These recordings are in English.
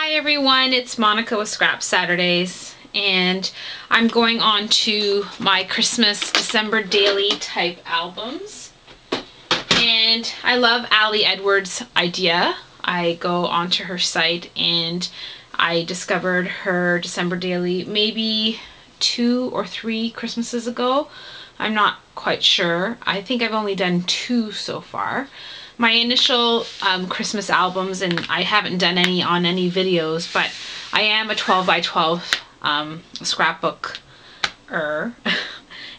Hi everyone, it's Monica with Scrap Saturdays, and I'm going on to my Christmas December daily type albums. And I love Ali Edwards' idea. I go onto her site and I discovered her December daily maybe 2 or 3 Christmases ago. I'm not quite sure. I think I've only done 2 so far. My initial Christmas albums, and I haven't done any on any videos, but I am a 12 by 12 scrapbooker.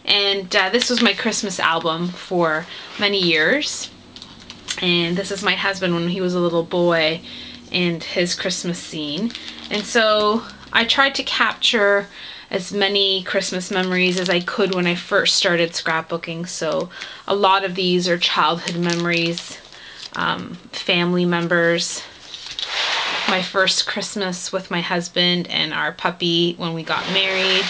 And this was my Christmas album for many years. And this is my husband when he was a little boy and his Christmas scene. And so I tried to capture as many Christmas memories as I could when I first started scrapbooking. So a lot of these are childhood memories, family members, my first Christmas with my husband and our puppy when we got married,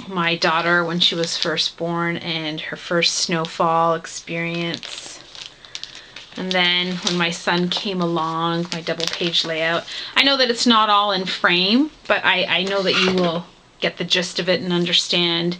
my daughter when she was first born and her first snowfall experience, and then when my son came along, my double page layout. I know that it's not all in frame, but I know that you will get the gist of it and understand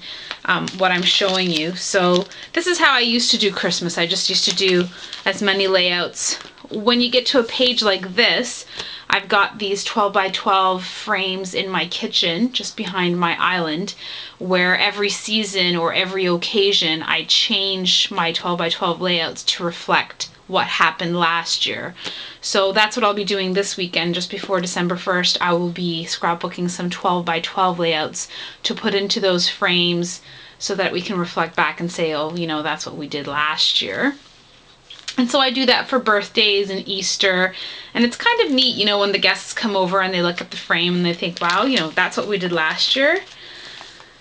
what I'm showing you. So this is how I used to do Christmas. I just used to do as many layouts. When you get to a page like this, I've got these 12 by 12 frames in my kitchen just behind my island, where every season or every occasion I change my 12 by 12 layouts to reflect what happened last year. So that's what I'll be doing this weekend. Just before December 1st, I will be scrapbooking some 12 by 12 layouts to put into those frames so that we can reflect back and say, oh, you know, that's what we did last year. And so I do that for birthdays and Easter, and it's kind of neat, you know, when the guests come over and they look at the frame and they think, wow, you know, that's what we did last year.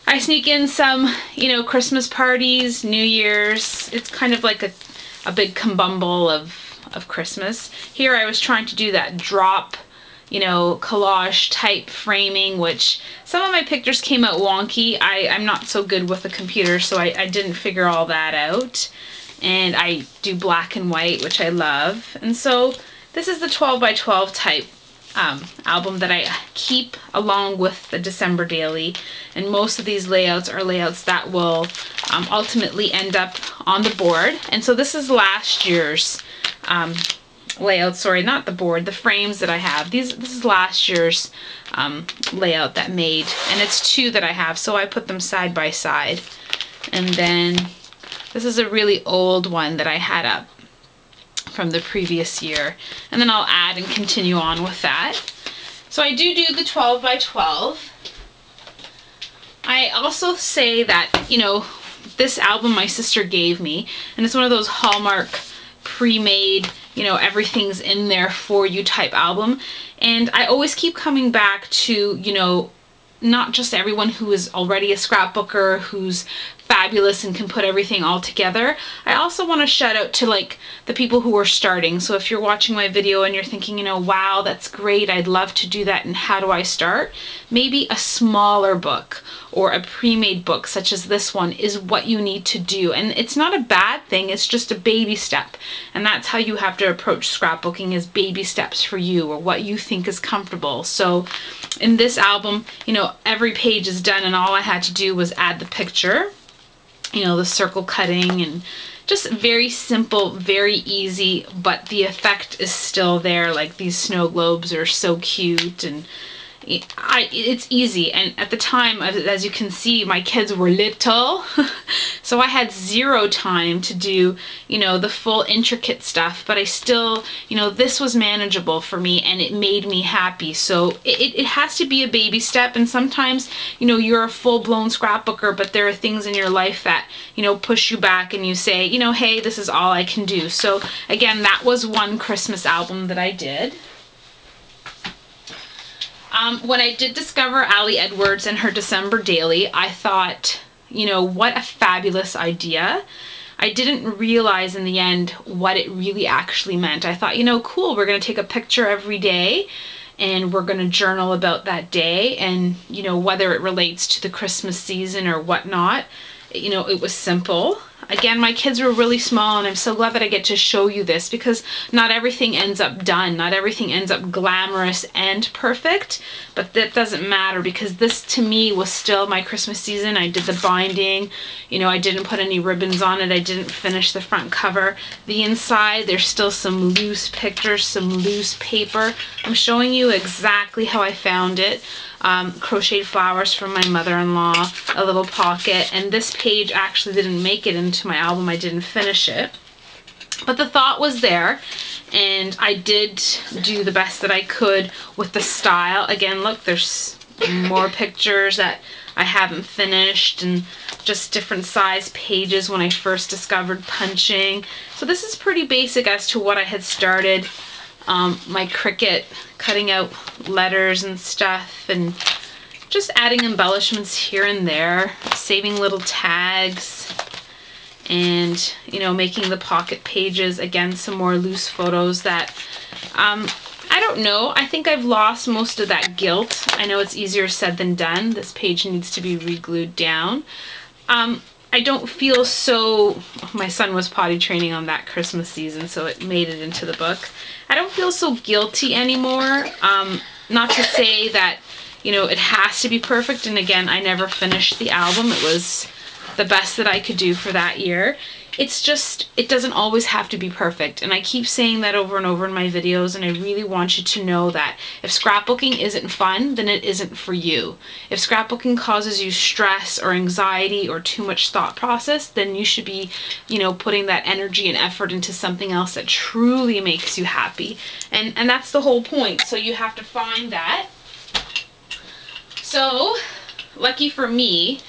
I sneak in some, you know, Christmas parties, New Year's. It's kind of like a big kumbumble of Christmas. Here I was trying to do that drop, you know, collage type framing, which some of my pictures came out wonky. I'm not so good with the computer, so I didn't figure all that out. And I do black and white, which I love. And so this is the 12 by 12 type album that I keep along with the December daily. And most of these layouts are layouts that will ultimately end up on the board. And so this is last year's layout, sorry, not the board, the frames that I have. This is last year's layout that made, and it's 2 that I have, so I put them side by side. And then this is a really old one that I had up from the previous year, and then I'll add and continue on with that. So I do the 12 by 12. I also say that, you know, this album my sister gave me, and it's one of those Hallmark pre-made, you know, everything's in there for you type album. And I always keep coming back to, you know, not just everyone who is already a scrapbooker who's fabulous and can put everything all together. I also want to shout out to like the people who are starting. So if you're watching my video and you're thinking, you know, wow, that's great, I'd love to do that, and how do I start? Maybe a smaller book or a pre-made book such as this one is what you need to do. And it's not a bad thing, it's just a baby step. And that's how you have to approach scrapbooking, is baby steps for you, or what you think is comfortable. So in this album, you know, every page is done and all I had to do was add the picture, you know, the circle cutting, and just very simple, very easy, but the effect is still there. Like these snow globes are so cute, and it's easy. And at the time, as you can see, my kids were little, so I had 0 time to do, you know, the full intricate stuff, but I still, you know, this was manageable for me and it made me happy. So it has to be a baby step, and sometimes, you know, you're a full-blown scrapbooker, but there are things in your life that, you know, push you back and you say, you know, hey, this is all I can do. So again, that was one Christmas album that I did. When I did discover Ali Edwards and her December daily, I thought, you know, what a fabulous idea. I didn't realize in the end what it really actually meant. I thought, you know, cool, we're going to take a picture every day and we're going to journal about that day, and, you know, whether it relates to the Christmas season or whatnot. You know, it was simple. Again, my kids were really small, and I'm so glad that I get to show you this, because not everything ends up done. Not everything ends up glamorous and perfect, but that doesn't matter, because this to me was still my Christmas season. I did the binding, you know, I didn't put any ribbons on it. I didn't finish the front cover. The inside, there's still some loose pictures, some loose paper. I'm showing you exactly how I found it. Crocheted flowers from my mother-in-law, a little pocket, and this page actually didn't make it into my album. I didn't finish it, but the thought was there, and I did do the best that I could with the style. Again, look, there's more pictures that I haven't finished, and just different size pages when I first discovered punching. So this is pretty basic as to what I had started. My Cricut, cutting out letters and stuff, and just adding embellishments here and there, saving little tags, and, you know, making the pocket pages. Again, some more loose photos that, I don't know, I think I've lost most of that guilt. I know it's easier said than done. This page needs to be re-glued down. I don't feel so, my son was potty training on that Christmas season, so it made it into the book. I don't feel so guilty anymore. Not to say that, you know, it has to be perfect, and again, I never finished the album. It was the best that I could do for that year. It's just, it doesn't always have to be perfect, and I keep saying that over and over in my videos, and I really want you to know that if scrapbooking isn't fun, then it isn't for you. If scrapbooking causes you stress or anxiety or too much thought process, then you should be, you know, putting that energy and effort into something else that truly makes you happy, and that's the whole point. So you have to find that. So, lucky for me,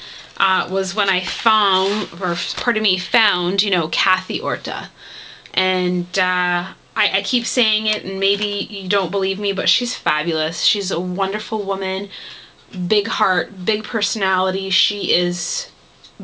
was when I found, you know, Kathy Orta. And I keep saying it, and maybe you don't believe me, but she's fabulous. She's a wonderful woman, big heart, big personality. She is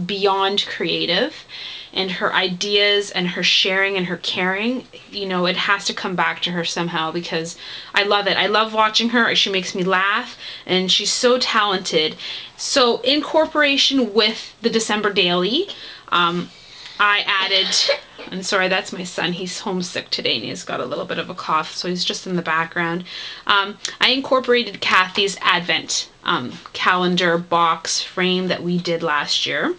beyond creative, and her ideas and her sharing and her caring, you know, it has to come back to her somehow, because I love it. I love watching her. She makes me laugh, and she's so talented. So in cooperation with the December Daily, I added, and sorry, that's my son. He's homesick today, and he's got a little bit of a cough, so he's just in the background. I incorporated Kathy's Advent calendar box frame that we did last year.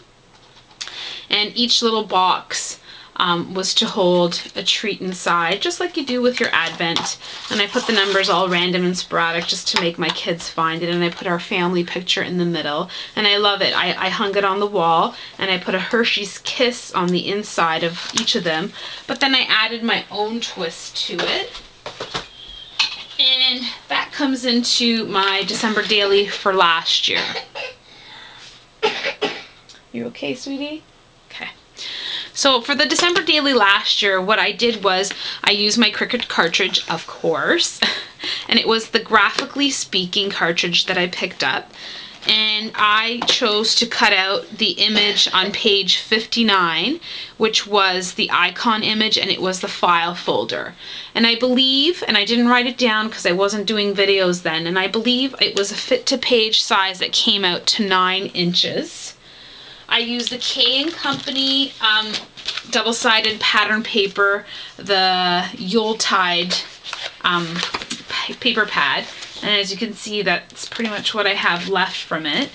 And each little box was to hold a treat inside, just like you do with your Advent. And I put the numbers all random and sporadic just to make my kids find it. And I put our family picture in the middle. And I love it. I hung it on the wall, and I put a Hershey's Kiss on the inside of each of them. But then I added my own twist to it. And that comes into my December Daily for last year. You okay, sweetie? Okay. So for the December Daily last year, what I did was I used my Cricut cartridge, of course, and it was the Graphically Speaking cartridge that I picked up. And I chose to cut out the image on page 59, which was the icon image, and it was the file folder. And I believe, and I didn't write it down because I wasn't doing videos then, and I believe it was a fit to page size that came out to 9 inches. I used the K & Company double-sided pattern paper, the Yuletide paper pad. And as you can see, that's pretty much what I have left from it.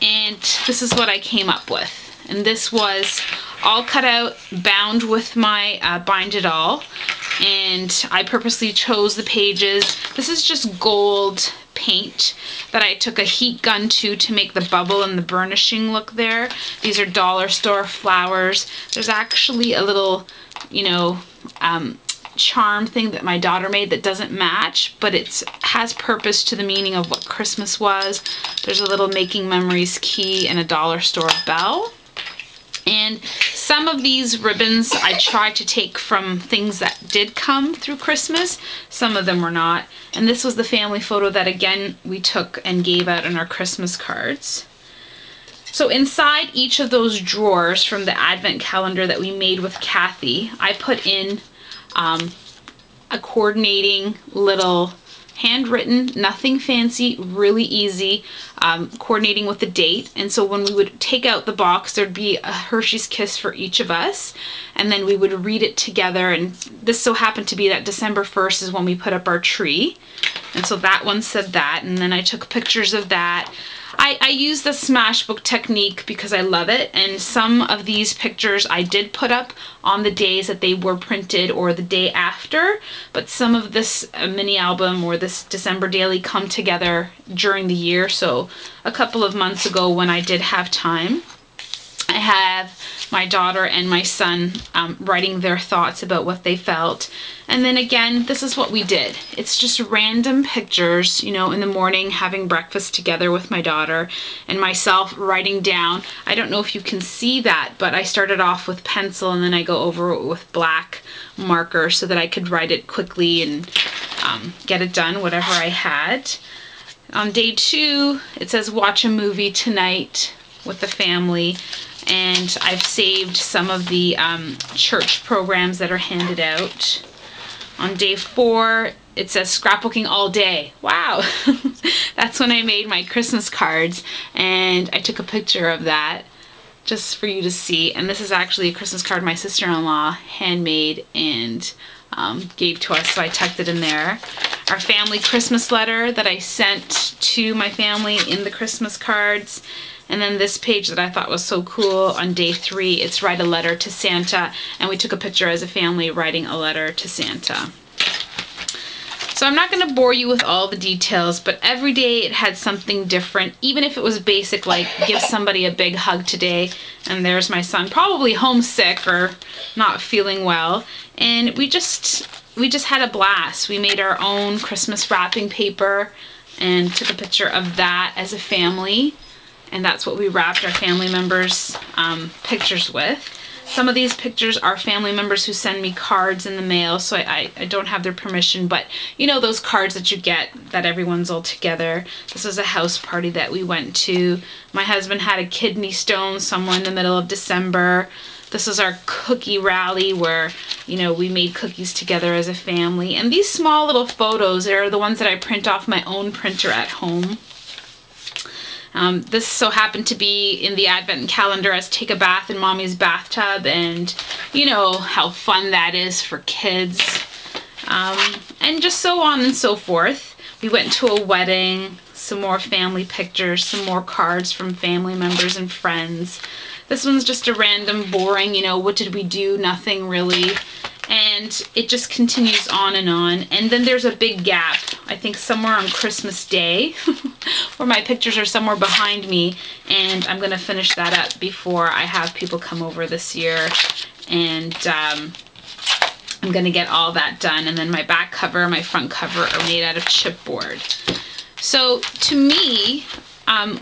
And this is what I came up with. And this was all cut out, bound with my Bind It All. And I purposely chose the pages. This is just gold paint that I took a heat gun to make the bubble and the burnishing look there. These are dollar store flowers. There's actually a little, you know, charm thing that my daughter made that doesn't match, but it has purpose to the meaning of what Christmas was. There's a little Making Memories key and a dollar store bell. And some of these ribbons I tried to take from things that did come through Christmas. Some of them were not. And this was the family photo that, again, we took and gave out in our Christmas cards. So inside each of those drawers from the Advent calendar that we made with Kathy, I put in a coordinating little handwritten, nothing fancy, really easy, coordinating with the date. And so when we would take out the box, there'd be a Hershey's Kiss for each of us, and then we would read it together. And this so happened to be that December 1st is when we put up our tree, and so that one said that. And then I took pictures of that. I use the Smashbook technique because I love it, and some of these pictures I did put up on the days that they were printed or the day after, but some of this mini album or this December daily come together during the year. So a couple of months ago, when I did have time, I have my daughter and my son writing their thoughts about what they felt. And then again, this is what we did. It's just random pictures, you know, in the morning having breakfast together with my daughter and myself writing down. I don't know if you can see that, but I started off with pencil and then I go over it with black marker so that I could write it quickly and get it done, whatever I had. On day 2, it says watch a movie tonight with the family. And I've saved some of the church programs that are handed out. On day 4, it says scrapbooking all day. Wow! That's when I made my Christmas cards, and I took a picture of that just for you to see. And this is actually a Christmas card my sister-in-law handmade and gave to us, so I tucked it in there. Our family Christmas letter that I sent to my family in the Christmas cards. And then this page that I thought was so cool on day 3, it's write a letter to Santa, and we took a picture as a family writing a letter to Santa. So I'm not going to bore you with all the details, but every day it had something different, even if it was basic, like give somebody a big hug today, and there's my son probably homesick or not feeling well, and we just had a blast. We made our own Christmas wrapping paper and took a picture of that as a family. And that's what we wrapped our family members' pictures with. Some of these pictures are family members who send me cards in the mail, so I don't have their permission, but you know those cards that you get that everyone's all together. This was a house party that we went to. My husband had a kidney stone somewhere in the middle of December. This is our cookie rally where, you know, we made cookies together as a family. And these small little photos are the ones that I print off my own printer at home. This so happened to be in the Advent calendar as take a bath in mommy's bathtub, and you know how fun that is for kids, and just so on and so forth. We went to a wedding, some more family pictures, some more cards from family members and friends. This one's just a random, boring, you know, what did we do? Nothing really. And it just continues on. And then there's a big gap, I think somewhere on Christmas Day, where my pictures are somewhere behind me, and I'm going to finish that up before I have people come over this year. And I'm going to get all that done. And then my back cover, my front cover are made out of chipboard. So to me,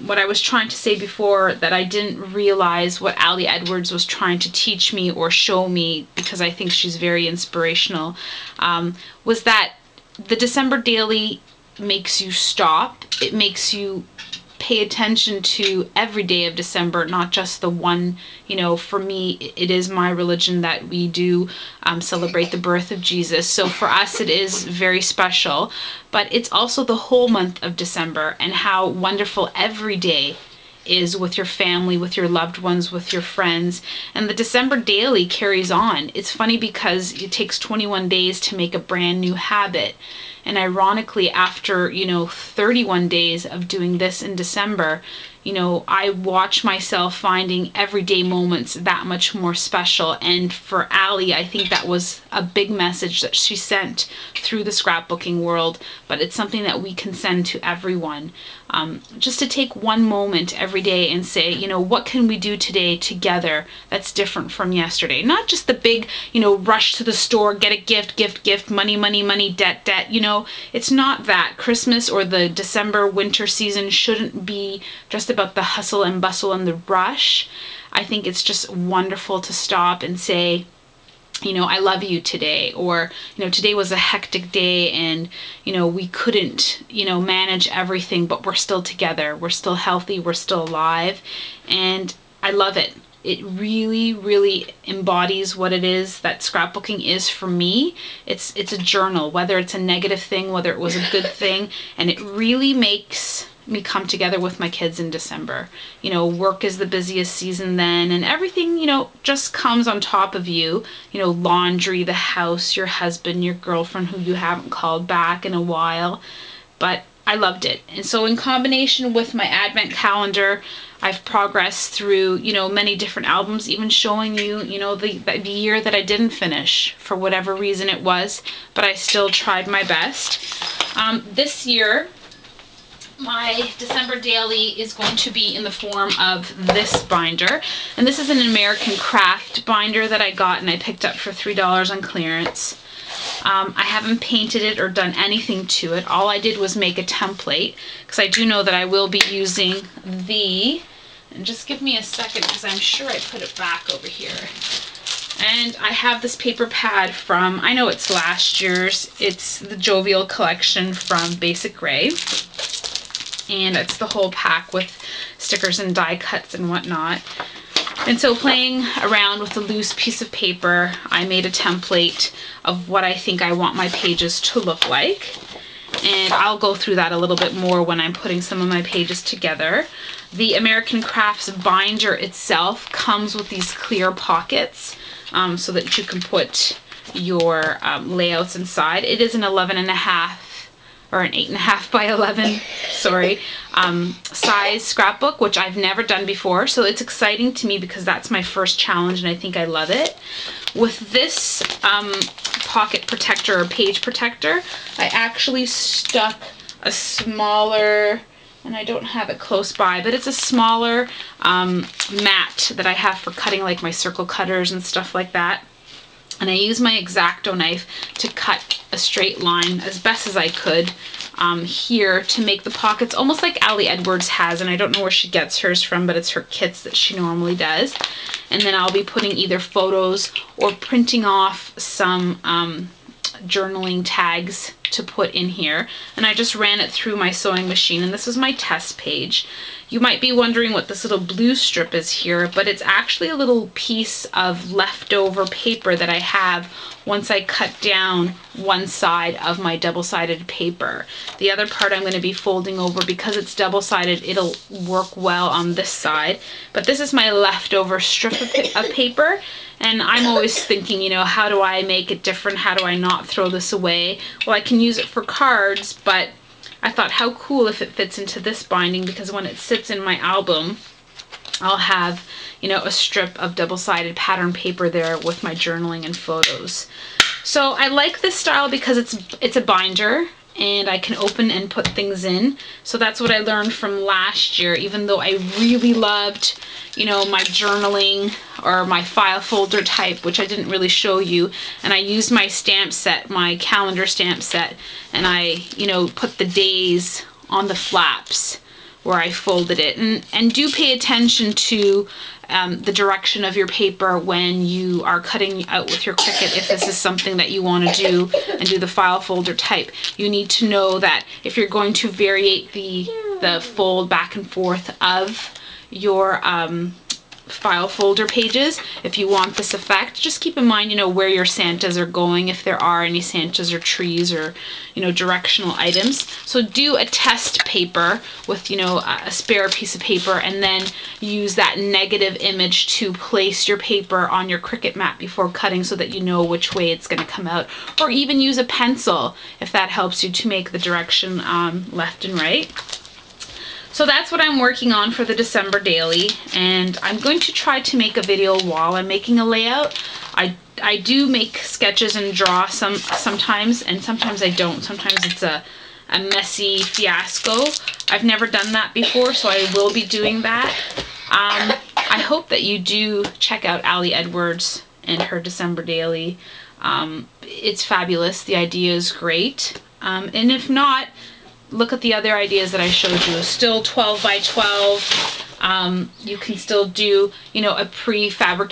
what I was trying to say before, that I didn't realize what Ali Edwards was trying to teach me or show me, because I think she's very inspirational, was that the December Daily makes you stop. It makes you pay attention to every day of December, not just the one. You know, for me, it is my religion that we do celebrate the birth of Jesus. So for us, it is very special. But it's also the whole month of December, and how wonderful every day is with your family, with your loved ones, with your friends. And the December Daily carries on. It's funny because it takes 21 days to make a brand new habit. And ironically, after, 31 days of doing this in December, I watch myself finding everyday moments that much more special. And for Ali, I think that was a big message that she sent through the scrapbooking world, but it's something that we can send to everyone. Just to take one moment every day and say, what can we do today together that's different from yesterday? Not just the big, rush to the store, get a gift, money, debt. It's not that. Christmas or the December winter season shouldn't be just about the hustle and bustle and the rush. I think it's just wonderful to stop and say, I love you today, or, today was a hectic day and, we couldn't, manage everything, but we're still together. We're still healthy. We're still alive. And I love it. it really, really embodies what it is that scrapbooking is for me. It's a journal, whether it's a negative thing, whether it was a good thing, and it really makes me come together with my kids in December. You know, work is the busiest season then, and everything, you know, just comes on top of you. You know, laundry, the house, your husband, your girlfriend who you haven't called back in a while. But I loved it. And so in combination with my advent calendar, I've progressed through, you know, many different albums, even showing you, you know, the year that I didn't finish for whatever reason it was, but I still tried my best. This year, my December daily is going to be in the form of this binder, and this is an American Craft binder that I got and I picked up for $3 on clearance. I haven't painted it or done anything to it. All I did was make a template, because I do know that I will be using and just give me a second because I'm sure I put it back over here. And I have this paper pad from, I know it's last year's, it's the Jovial collection from Basic Grey. And it's the whole pack with stickers and die cuts and whatnot. And so playing around with a loose piece of paper, I made a template of what I think I want my pages to look like. And I'll go through that a little bit more when I'm putting some of my pages together. The American Crafts binder itself comes with these clear pockets so that you can put your layouts inside. It is an 11.5 or an 8.5 by 11, sorry, size scrapbook, which I've never done before. So it's exciting to me because that's my first challenge and I think I love it. With this pocket protector or page protector, I actually stuck a smaller, and I don't have it close by, but it's a smaller mat that I have for cutting like my circle cutters and stuff like that. And I use my X-Acto knife to cut a straight line as best as I could here to make the pockets almost like Ali Edwards has, and I don't know where she gets hers from, but it's her kits that she normally does. And then I'll be putting either photos or printing off some journaling tags to put in here. And I just ran it through my sewing machine, and this is my test page. You might be wondering what this little blue strip is here, but it's actually a little piece of leftover paper that I have once I cut down one side of my double-sided paper. The other part I'm going to be folding over because it's double-sided. It'll work well on this side, but this is my leftover strip of paper. And I'm always thinking, you know, how do I make it different? How do I not throw this away? Well, I can use it for cards, but I thought how cool if it fits into this binding, because when it sits in my album, I'll have, you know, a strip of double-sided pattern paper there with my journaling and photos. So I like this style because it's a binder and I can open and put things in. So that's what I learned from last year, even though I really loved, you know, my journaling or my file folder type, which I didn't really show you. And I used my stamp set, my calendar stamp set, and I, you know, put the days on the flaps where I folded it. And do pay attention to the direction of your paper when you are cutting out with your Cricut. If this is something that you want to do and do the file folder type, you need to know that if you're going to variate the fold back and forth of your file folder pages, if you want this effect, just keep in mind, you know, where your Santas are going, if there are any Santas or trees or, you know, directional items. So do a test paper with, you know, a spare piece of paper, and then use that negative image to place your paper on your Cricut mat before cutting so that you know which way it's going to come out. Or even use a pencil if that helps you to make the direction left and right. So that's what I'm working on for the December daily, and I'm going to try to make a video while I'm making a layout. I do make sketches and draw sometimes, and sometimes I don't. Sometimes it's a messy fiasco. I've never done that before, so I will be doing that. I hope that you do check out Ali Edwards and her December daily. It's fabulous. The idea is great. And if not, look at the other ideas that I showed you. Still 12 by 12. You can still do, you know, a prefabricated